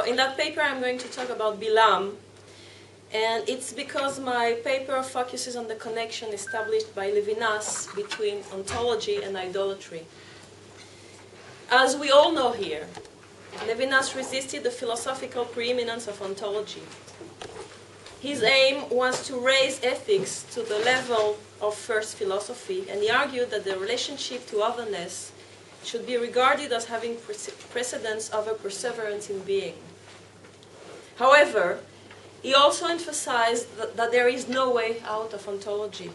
in that paper I'm going to talk about Balaam, and it's because my paper focuses on the connection established by Levinas between ontology and idolatry. As we all know here, Levinas resisted the philosophical preeminence of ontology. His aim was to raise ethics to the level of first philosophy, and he argued that the relationship to otherness should be regarded as having precedence over perseverance in being. However, he also emphasized that there is no way out of ontology.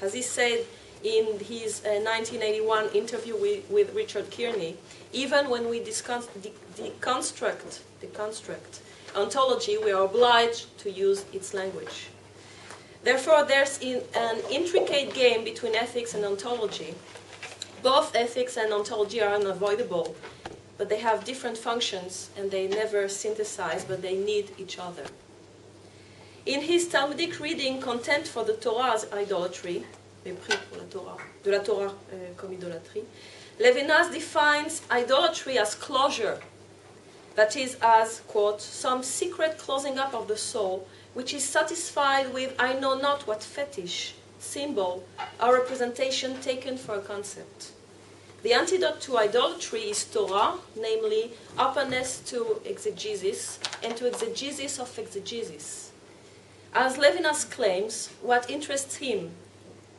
As he said in his 1981 interview with Richard Kearney, even when we deconstruct ontology, we are obliged to use its language. Therefore, there's an intricate game between ethics and ontology. Both ethics and ontology are unavoidable, but they have different functions and they never synthesize, but they need each other. In his Talmudic reading, Contempt for the Torah as Idolatry, Mépris pour la Torah, de la Torah comme Idolatry, Levinas defines idolatry as closure, that is, as, quote, some secret closing up of the soul, which is satisfied with I know not what fetish, symbol, or representation taken for a concept. The antidote to idolatry is Torah, namely openness to exegesis and to exegesis of exegesis. As Levinas claims, what interests him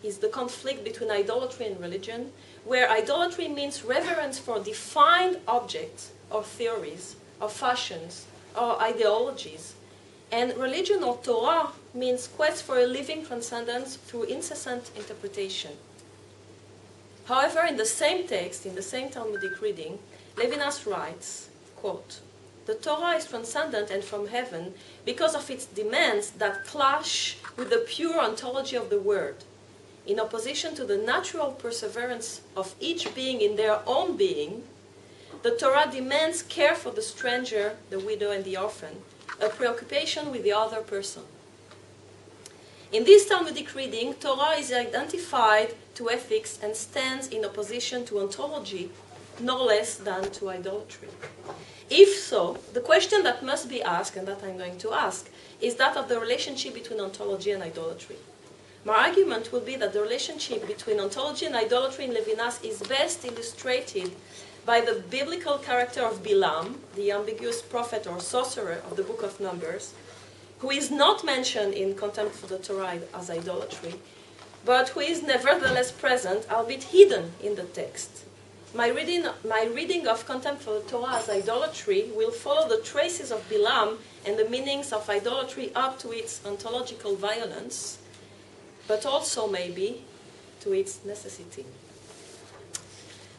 is the conflict between idolatry and religion, where idolatry means reverence for defined objects or theories or fashions or ideologies, and religion or Torah means quest for a living transcendence through incessant interpretation. However, in the same text, in the same Talmudic reading, Levinas writes, quote, the Torah is transcendent and from heaven because of its demands that clash with the pure ontology of the word. In opposition to the natural perseverance of each being in their own being, the Torah demands care for the stranger, the widow, and the orphan, a preoccupation with the other person. In this Talmudic reading, Torah is identified to ethics and stands in opposition to ontology, no less than to idolatry. If so, the question that must be asked, and that I'm going to ask, is that of the relationship between ontology and idolatry. My argument will be that the relationship between ontology and idolatry in Levinas is best illustrated by the biblical character of Balaam, the ambiguous prophet or sorcerer of the book of Numbers, who is not mentioned in Contempt for the Torah as idolatry, but who is nevertheless present, albeit hidden in the text. My reading of Contempt for the Torah as idolatry will follow the traces of Balaam and the meanings of idolatry up to its ontological violence, but also maybe to its necessity.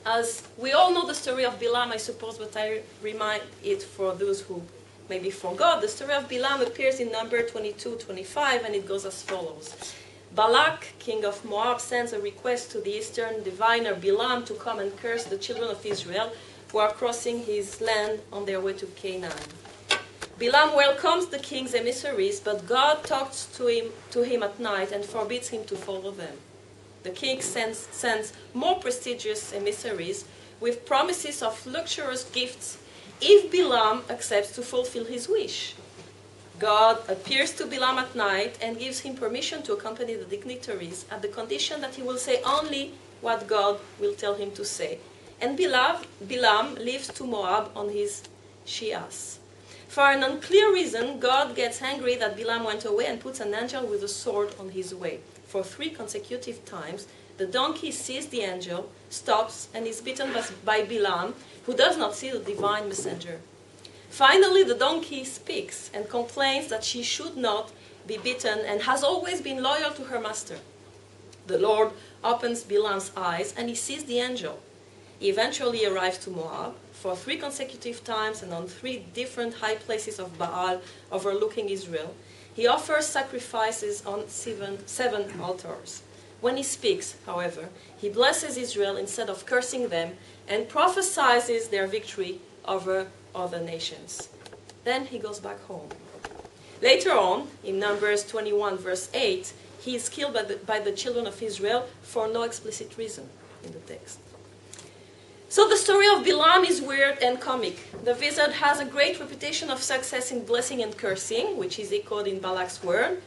As we all know the story of Balaam, I suppose, but I remind it for those who maybe forgot. The story of Balaam appears in number 22-25, and it goes as follows. Balak, king of Moab, sends a request to the eastern diviner Balaam to come and curse the children of Israel who are crossing his land on their way to Canaan. Balaam welcomes the king's emissaries, but God talks to him at night and forbids him to follow them. The king sends more prestigious emissaries with promises of luxurious gifts if Balaam accepts to fulfill his wish. God appears to Balaam at night and gives him permission to accompany the dignitaries at the condition that he will say only what God will tell him to say. And Balaam leaves to Moab on his she-ass. For an unclear reason, God gets angry that Balaam went away and puts an angel with a sword on his way. For 3 consecutive times, the donkey sees the angel, stops, and is bitten by Balaam, who does not see the divine messenger. Finally, the donkey speaks and complains that she should not be bitten and has always been loyal to her master. The Lord opens Balaam's eyes and he sees the angel. He eventually arrives to Moab for 3 consecutive times and on 3 different high places of Baal overlooking Israel. He offers sacrifices on 7 altars. When he speaks, however, he blesses Israel instead of cursing them and prophesies their victory over other nations. Then he goes back home. Later on, in Numbers 21 verse 8, he is killed by the children of Israel for no explicit reason in the text. So the story of Balaam is weird and comic. The wizard has a great reputation of success in blessing and cursing, which is echoed in Balak's word.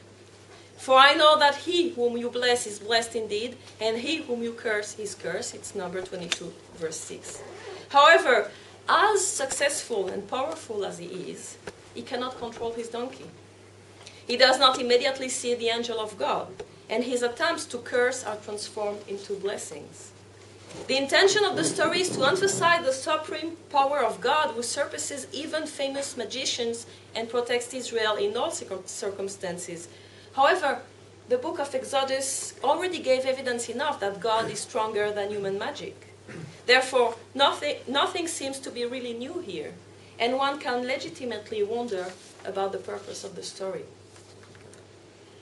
For I know that he whom you bless is blessed indeed, and he whom you curse is cursed. It's number 22, verse 6. However, as successful and powerful as he is, he cannot control his donkey. He does not immediately see the angel of God, and his attempts to curse are transformed into blessings. The intention of the story is to emphasize the supreme power of God who surpasses even famous magicians and protects Israel in all circumstances. However, the book of Exodus already gave evidence enough that God is stronger than human magic. Therefore, nothing seems to be really new here, and one can legitimately wonder about the purpose of the story.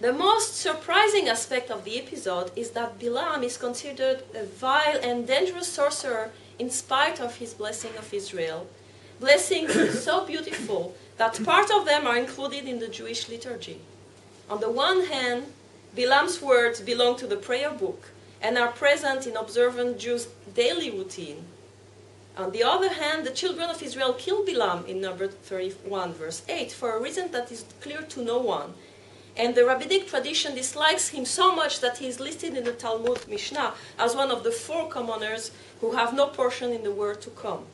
The most surprising aspect of the episode is that Balaam is considered a vile and dangerous sorcerer in spite of his blessing of Israel. Blessings so beautiful that part of them are included in the Jewish liturgy. On the one hand, Balaam's words belong to the prayer book and are present in observant Jews' daily routine. On the other hand, the children of Israel killed Balaam in number 31, verse 8, for a reason that is clear to no one. And the rabbinic tradition dislikes him so much that he is listed in the Talmud Mishnah as one of the 4 commoners who have no portion in the world to come.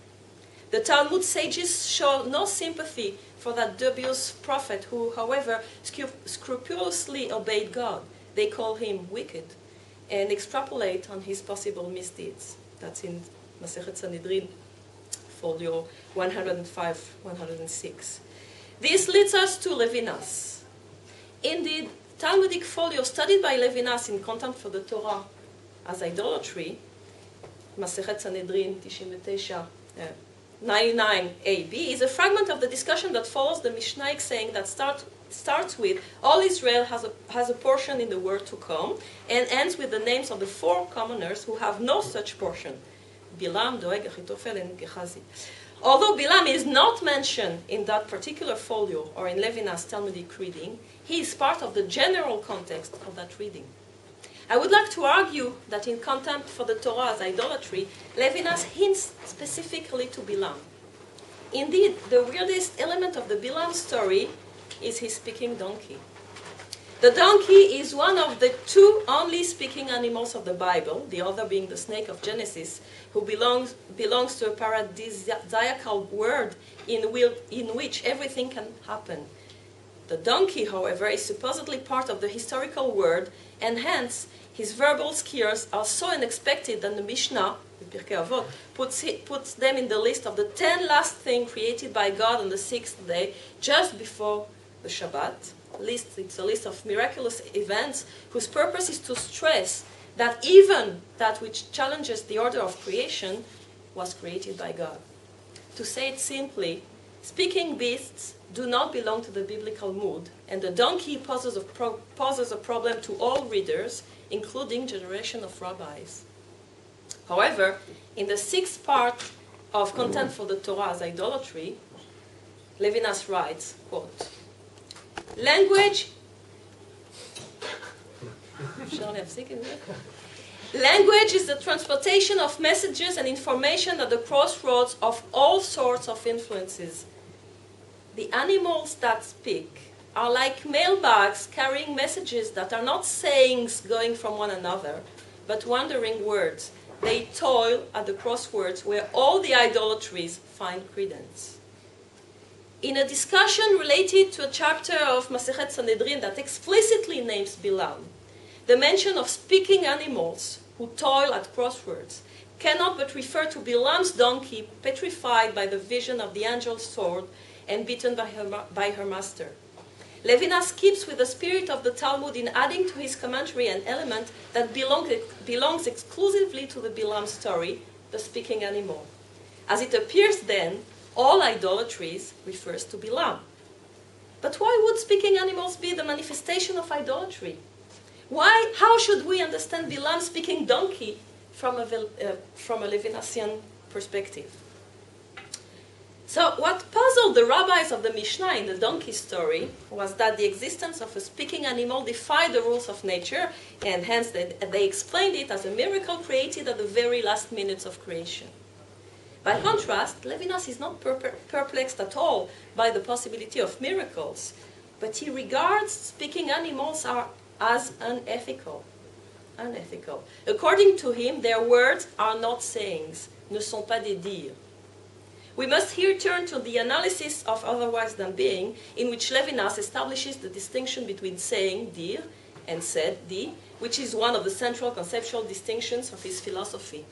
The Talmud sages show no sympathy for that dubious prophet who, however, scrupulously obeyed God. They call him wicked and extrapolate on his possible misdeeds. That's in Masechet Sanhedrin, folio 105-106. This leads us to Levinas. Indeed, Talmudic folio studied by Levinas in Contempt for the Torah as Idolatry, Masechet Sanhedrin 99a-b, is a fragment of the discussion that follows the Mishnaic saying that starts with, all Israel has a portion in the world to come, and ends with the names of the 4 commoners who have no such portion, Bilam, Doeg, Achitophel, and Gehazi. Although Balaam is not mentioned in that particular folio or in Levinas' Talmudic reading, he is part of the general context of that reading. I would like to argue that in Contempt for the Torah as Idolatry, Levinas hints specifically to Balaam. Indeed, the weirdest element of the Balaam story is his speaking donkey. The donkey is one of the 2 only speaking animals of the Bible, the other being the snake of Genesis, who belongs to a paradisiacal world in which everything can happen. The donkey, however, is supposedly part of the historical world, and hence his verbal skills are so unexpected that the Mishnah, the Pirkei Avot, puts them in the list of the 10 last things created by God on the 6th day, just before the Shabbat. It's a list of miraculous events whose purpose is to stress that even that which challenges the order of creation was created by God. To say it simply, speaking beasts do not belong to the biblical mood, and the donkey poses a problem to all readers, including generation of rabbis. However, in the 6th part of Contempt for the Torah as Idolatry, Levinas writes, quote, Language is the transportation of messages and information at the crossroads of all sorts of influences. The animals that speak are like mailbags carrying messages that are not sayings going from one another, but wandering words. They toil at the crossroads where all the idolatries find credence. In a discussion related to a chapter of Masechet Sanhedrin that explicitly names Balaam, the mention of speaking animals who toil at crossroads cannot but refer to Balaam's donkey petrified by the vision of the angel's sword and beaten by her master. Levinas keeps with the spirit of the Talmud in adding to his commentary an element that belongs exclusively to the Balaam story, the speaking animal. As it appears then, all idolatries refers to Balaam. But why would speaking animals be the manifestation of idolatry? How should we understand Balaam speaking donkey from a Levinasian perspective? So what puzzled the rabbis of the Mishnah in the donkey story was that the existence of a speaking animal defied the rules of nature, and hence they explained it as a miracle created at the very last minutes of creation. By contrast, Levinas is not perplexed at all by the possibility of miracles, but he regards speaking animals as unethical. According to him, their words are not sayings, ne sont pas des dires. We must here turn to the analysis of otherwise than being, in which Levinas establishes the distinction between saying, dire, and said, dit, which is one of the central conceptual distinctions of his philosophy.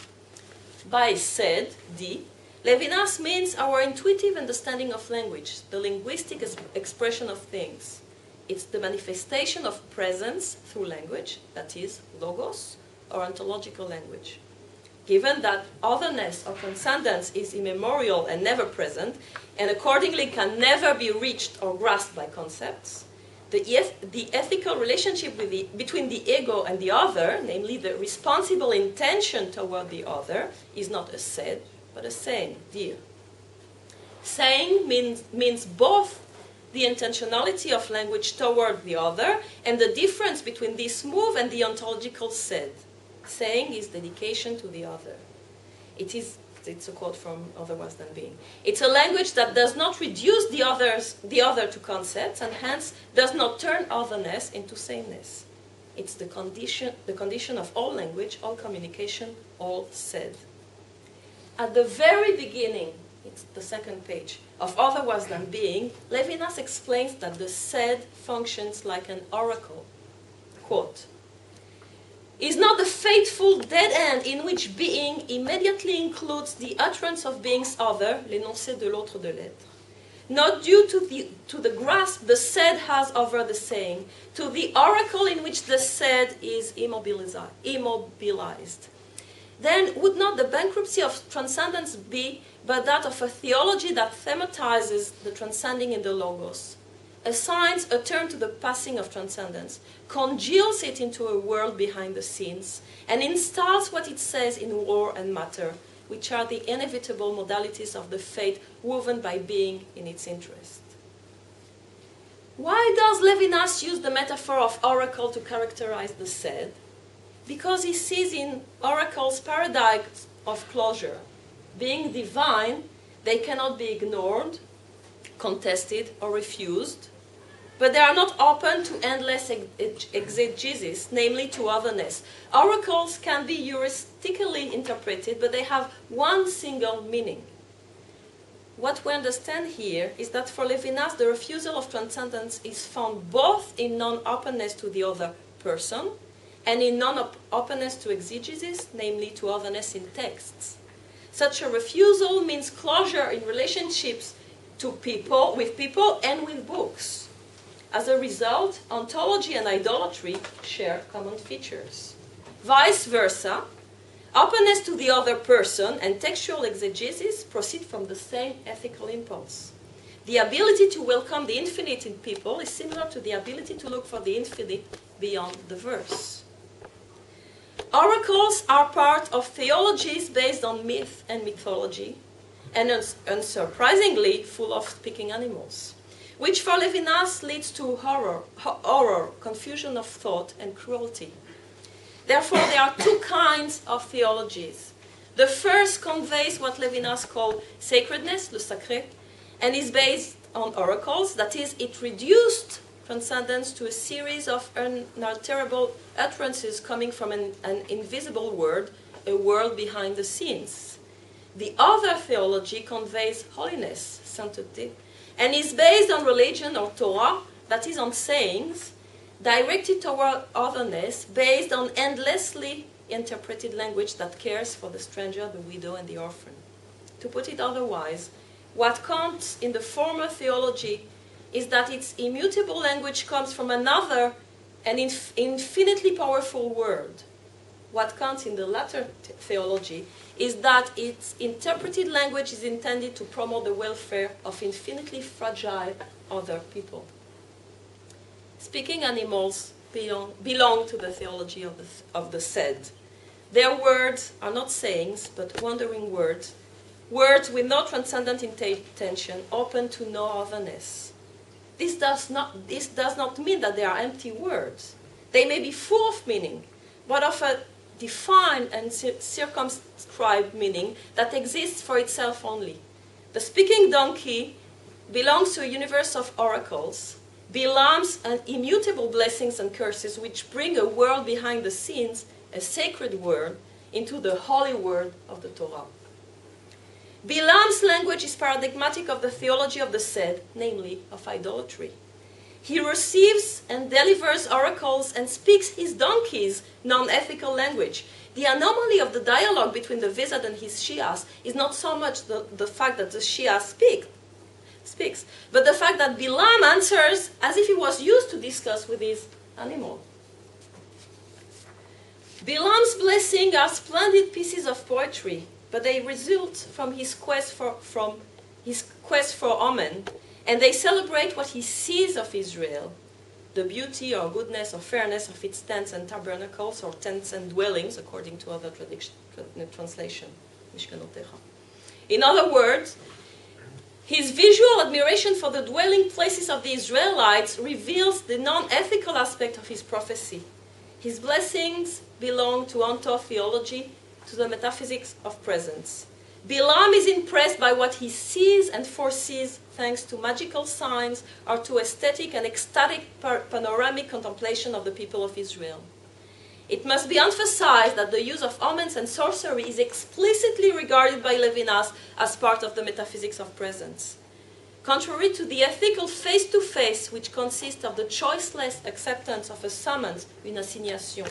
By said, dit, Levinas means our intuitive understanding of language, the linguistic expression of things. It's the manifestation of presence through language, that is, logos, or ontological language. Given that otherness or transcendence is immemorial and never present, and accordingly can never be reached or grasped by concepts, the ethical relationship between the ego and the other, namely the responsible intention toward the other, is not a said, but a saying, dire. Saying means both the intentionality of language toward the other and the difference between this move and the ontological said. Saying is dedication to the other. It's a quote from Otherwise Than Being. It's a language that does not reduce the other to concepts and hence does not turn otherness into sameness. It's the condition of all language, all communication, all said. At the very beginning, it's the second page, of Otherwise Than Being, Levinas explains that the said functions like an oracle. Quote, is not the fateful dead end in which being immediately includes the utterance of being's other, l'énoncé de l'autre de l'être. Not due to the grasp the said has over the saying, to the oracle in which the said is immobilized. Then would not the bankruptcy of transcendence be but that of a theology that thematizes the transcending in the logos, assigns a turn to the passing of transcendence, congeals it into a world behind the scenes, and installs what it says in war and matter, which are the inevitable modalities of the fate woven by being in its interest. Why does Levinas use the metaphor of oracle to characterize the said? Because he sees in oracles paradigms of closure. Being divine, they cannot be ignored, contested, or refused, but they are not open to endless exegesis, namely to otherness. Oracles can be heuristically interpreted, but they have one single meaning. What we understand here is that for Levinas, the refusal of transcendence is found both in non-openness to the other person and in non-openness to exegesis, namely to otherness in texts. Such a refusal means closure in relationships with people and with books. As a result, ontology and idolatry share common features. Vice versa, openness to the other person and textual exegesis proceed from the same ethical impulse. The ability to welcome the infinite in people is similar to the ability to look for the infinite beyond the verse. Oracles are part of theologies based on myth and mythology, and unsurprisingly full of speaking animals, which for Levinas leads to horror, confusion of thought, and cruelty. Therefore, there are two kinds of theologies. The first conveys what Levinas called sacredness, le sacré, and is based on oracles, that is, it reduced transcendence to a series of unalterable utterances coming from an invisible word, a world behind the scenes. The other theology conveys holiness, sainteté, and is based on religion or Torah, that is on sayings, directed toward otherness, based on endlessly interpreted language that cares for the stranger, the widow, and the orphan. To put it otherwise, what counts in the former theology is that its immutable language comes from another and infinitely powerful word. What counts in the latter theology is that its interpreted language is intended to promote the welfare of infinitely fragile other people. Speaking animals belong to the theology of the said. Their words are not sayings, but wandering words, words with no transcendent intention, open to no otherness. This does not mean that they are empty words. They may be full of meaning, but of a defined and circumscribed meaning that exists for itself only. The speaking donkey belongs to a universe of oracles, Balaam's immutable blessings and curses which bring a world behind the scenes, a sacred word, into the holy word of the Torah. Balaam's language is paradigmatic of the theology of the said, namely of idolatry. He receives and delivers oracles and speaks his donkey's non-ethical language. The anomaly of the dialogue between the Vezad and his Shias is not so much the fact that the Shia speaks, but the fact that Balaam answers as if he was used to discuss with his animal. Balaam's blessings are splendid pieces of poetry, but they result from his quest for Omen, and they celebrate what he sees of Israel, the beauty or goodness or fairness of its tents and tabernacles, or tents and dwellings, according to other translation. In other words, his visual admiration for the dwelling places of the Israelites reveals the non-ethical aspect of his prophecy. His blessings belong to ontotheology, to the metaphysics of presence. Balaam is impressed by what he sees and foresees thanks to magical signs or to aesthetic and ecstatic panoramic contemplation of the people of Israel. It must be emphasized that the use of omens and sorcery is explicitly regarded by Levinas as part of the metaphysics of presence. Contrary to the ethical face-to-face, which consists of the choiceless acceptance of a summons, une assignation,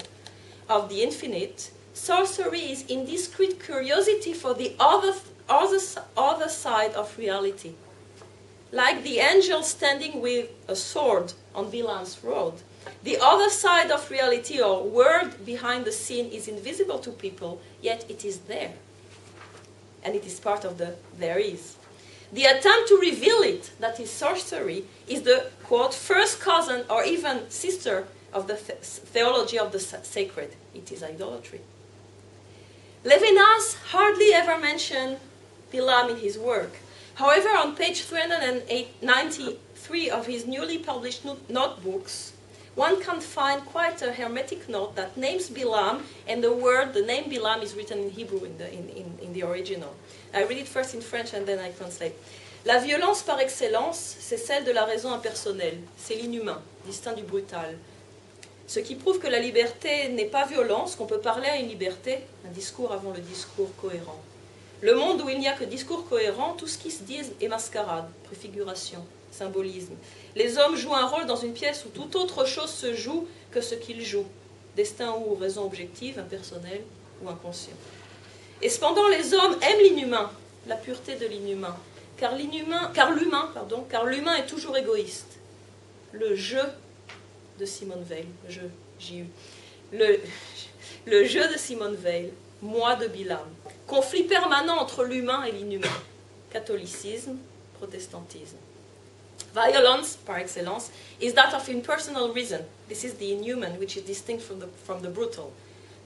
of the infinite, sorcery is indiscreet curiosity for the other side of reality. Like the angel standing with a sword on Balaam's road, the other side of reality or world behind the scene is invisible to people, yet it is there. And it is part of the there is. The attempt to reveal it, that is sorcery, is the, quote, first cousin or even sister of the theology of the sacred. It is idolatry. Levinas hardly ever mentioned Balaam in his work. However, on page 393 of his newly published notebooks, one can find quite a hermetic note that names Balaam, and the name Balaam is written in Hebrew in the original. I read it first in French and then I translate. La violence par excellence, c'est celle de la raison impersonnelle. C'est l'inhumain, distinct du brutal. Ce qui prouve que la liberté n'est pas violence, qu'on peut parler à une liberté, un discours avant le discours cohérent. Le monde où il n'y a que discours cohérent, tout ce qui se dit est mascarade, préfiguration, symbolisme. Les hommes jouent un rôle dans une pièce où toute autre chose se joue que ce qu'ils jouent. Destin ou raison objective, impersonnelle ou inconscient. Et cependant, les hommes aiment l'inhumain, la pureté de l'inhumain, car l'humain est toujours égoïste. Le jeu de Simone Weil, le jeu de Simone Weil, moi de Balaam. Conflit permanent entre l'humain et l'inhumain. Catholicisme, protestantisme. Violence, par excellence, is that of impersonal reason. This is the inhuman, which is distinct from the brutal.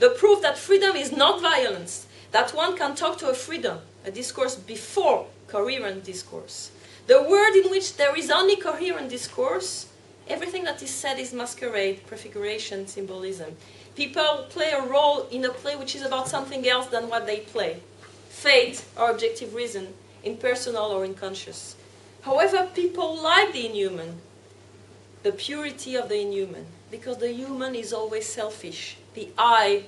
The proof that freedom is not violence, that one can talk to a freedom, a discourse before coherent discourse. The word in which there is only coherent discourse, everything that is said is masquerade, prefiguration, symbolism. People play a role in a play which is about something else than what they play. Fate or objective reason, impersonal or unconscious. However, people like the inhuman, the purity of the inhuman, because the human is always selfish. The I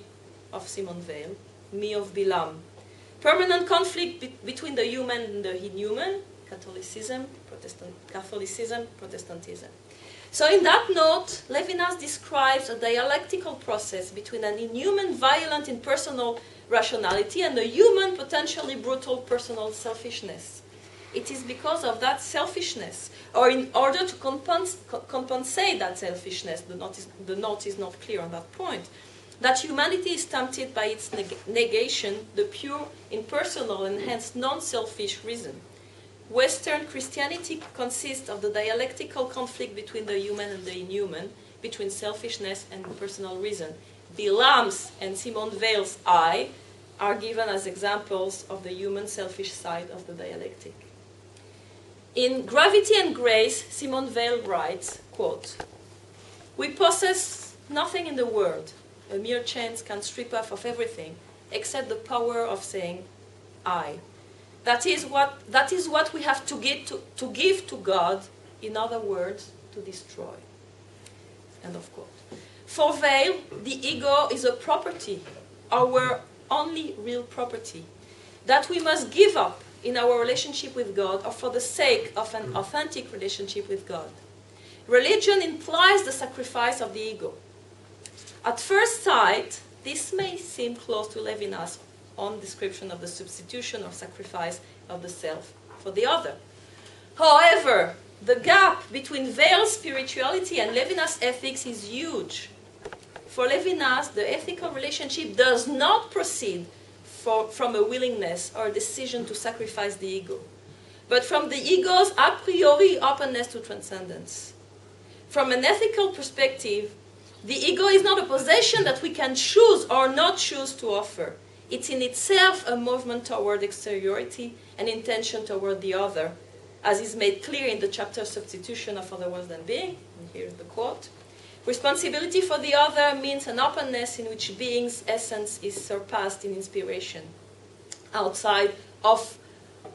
of Simone Weil, me of Balaam. Permanent conflict between the human and the inhuman, Catholicism, Protestantism. So in that note, Levinas describes a dialectical process between an inhuman, violent, impersonal rationality and a human, potentially brutal, personal selfishness. It is because of that selfishness, or in order to compensate that selfishness, the note is not clear on that point, that humanity is tempted by its negation, the pure, impersonal, and hence non-selfish reason. Western Christianity consists of the dialectical conflict between the human and the inhuman, between selfishness and personal reason. Balaam's and Simone Weil's I are given as examples of the human selfish side of the dialectic. In Gravity and Grace, Simone Weil writes, quote, "We possess nothing in the world, a mere chance can strip us of everything except the power of saying, I. That is what we have to give to God, in other words, to destroy. End of quote. For Vail, the ego is a property, our only real property, that we must give up in our relationship with God or for the sake of an authentic relationship with God. Religion implies the sacrifice of the ego. At first sight, this may seem close to Levinas' own description of the substitution or sacrifice of the self for the other. However, the gap between Vail's spirituality and Levinas' ethics is huge. For Levinas, the ethical relationship does not proceed from a willingness or a decision to sacrifice the ego, but from the ego's a priori openness to transcendence. From an ethical perspective, the ego is not a possession that we can choose or not choose to offer. It's in itself a movement toward exteriority and intention toward the other, as is made clear in the chapter Substitution of Other Worlds Than Being. And here's the quote. Responsibility for the other means an openness in which being's essence is surpassed in inspiration, outside of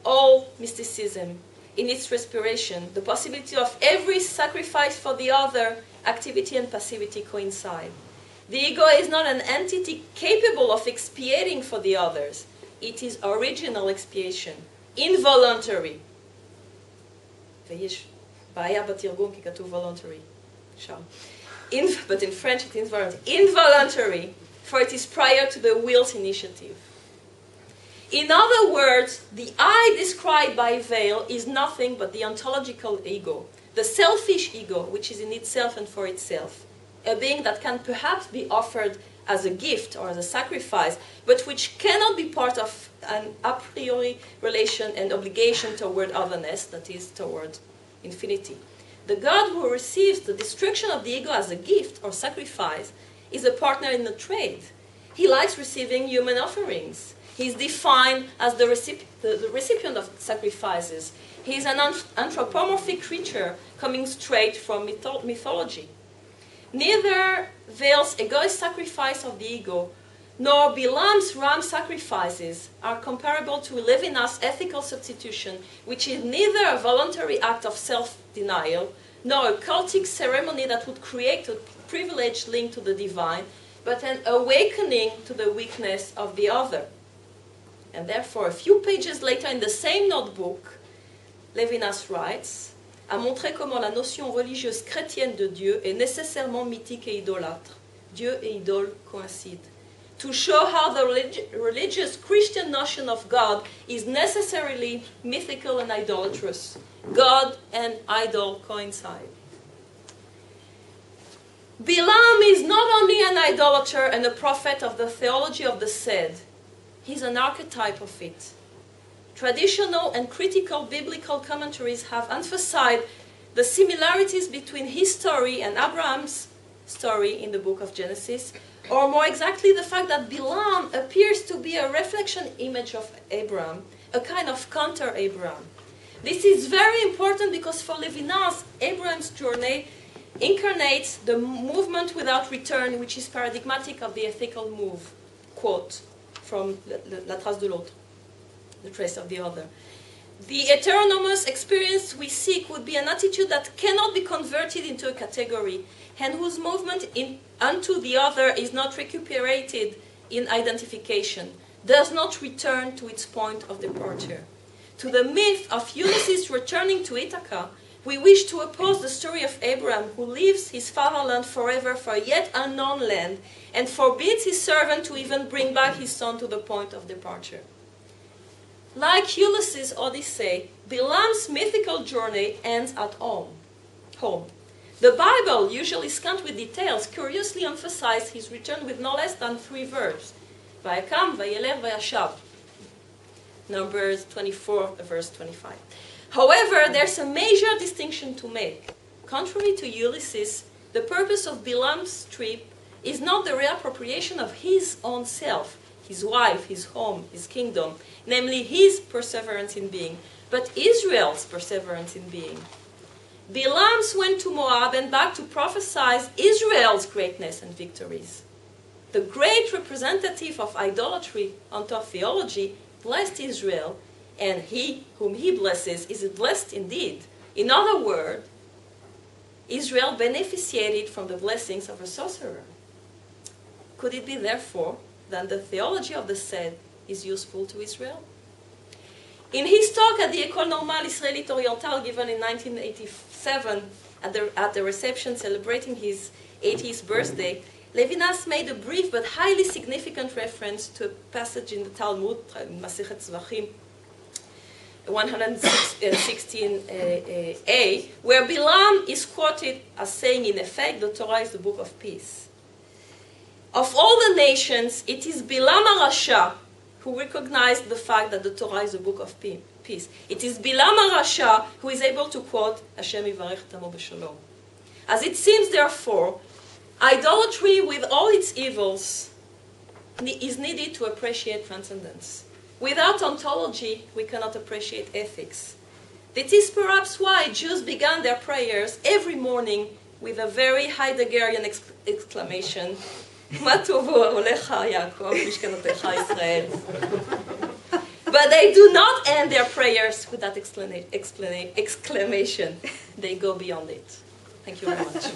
all mysticism. In its respiration, the possibility of every sacrifice for the other, activity and passivity coincide. The ego is not an entity capable of expiating for the others. It is original expiation, involuntary. ויש בעיה בתרגום כי כתוב voluntary. שם. But in French it is involuntary, for it is prior to the will's initiative. In other words, the I described by Vail is nothing but the ontological ego, the selfish ego, which is in itself and for itself, a being that can perhaps be offered as a gift or as a sacrifice, but which cannot be part of an a priori relation and obligation toward otherness, that is, toward infinity. The God who receives the destruction of the ego as a gift or sacrifice is a partner in the trade. He likes receiving human offerings. He is defined as the recipient of sacrifices. He is an anthropomorphic creature coming straight from mythology. Neither Vail's egoist sacrifice of the ego nor Balaam's ram sacrifices are comparable to Levinas' ethical substitution, which is neither a voluntary act of self-denial nor a cultic ceremony that would create a privileged link to the divine, but an awakening to the weakness of the other. And therefore, a few pages later in the same notebook, Levinas writes, a montré comment la notion religieuse chrétienne de Dieu est nécessairement mythique et idolâtre. Dieu et idole coïncident. To show how the religious Christian notion of God is necessarily mythical and idolatrous. God and idol coincide. Balaam is not only an idolater and a prophet of the theology of the said, he's an archetype of it. Traditional and critical biblical commentaries have emphasized the similarities between his story and Abraham's story in the book of Genesis, or more exactly the fact that Balaam appears to be a reflection image of Abraham, a kind of counter-Abraham. This is very important because for Levinas, Abraham's journey incarnates the movement without return, which is paradigmatic of the ethical move. Quote from La Trace de l'Autre, the trace of the other. The heteronomous experience we seek would be an attitude that cannot be converted into a category, and whose movement unto the other is not recuperated in identification, does not return to its point of departure. To the myth of Ulysses returning to Ithaca, we wish to oppose the story of Abraham, who leaves his fatherland forever for a yet unknown land, and forbids his servant to even bring back his son to the point of departure. Like Ulysses' Odyssey, Balaam's mythical journey ends at home. The Bible, usually scant with details, curiously emphasizes his return with no less than 3 verbs. Vayakam, Vayelech, Vayashab. Numbers 24, verse 25. However, there's a major distinction to make. Contrary to Ulysses, the purpose of Balaam's trip is not the reappropriation of his own self, his wife, his home, his kingdom, namely his perseverance in being, but Israel's perseverance in being. Balaam went to Moab and back to prophesy Israel's greatness and victories. the great representative of idolatry unto theology, blessed Israel, and he whom he blesses is blessed indeed. In other words, Israel beneficiated from the blessings of a sorcerer. Could it be, therefore, that the theology of the said is useful to Israel? In his talk at the École Normale Israélite Orientale given in 1987 at the reception celebrating his 80th birthday, Levinas made a brief but highly significant reference to a passage in the Talmud, Masechet Zvachim 116a, where Balaam is quoted as saying, in effect, the Torah is the book of peace. Of all the nations, it is Balaam HaRasha who recognized the fact that the Torah is a book of peace. It is Balaam HaRasha who is able to quote, Hashem Yivarech Tamo B'Shalom. As it seems, therefore, idolatry with all its evils is needed to appreciate transcendence. Without ontology, we cannot appreciate ethics. That is perhaps why Jews began their prayers every morning with a very Heideggerian exclamation, Ma tovu olecha Yaakov, mishkanotecha Israel. But they do not end their prayers with that exclamation. They go beyond it. Thank you very much.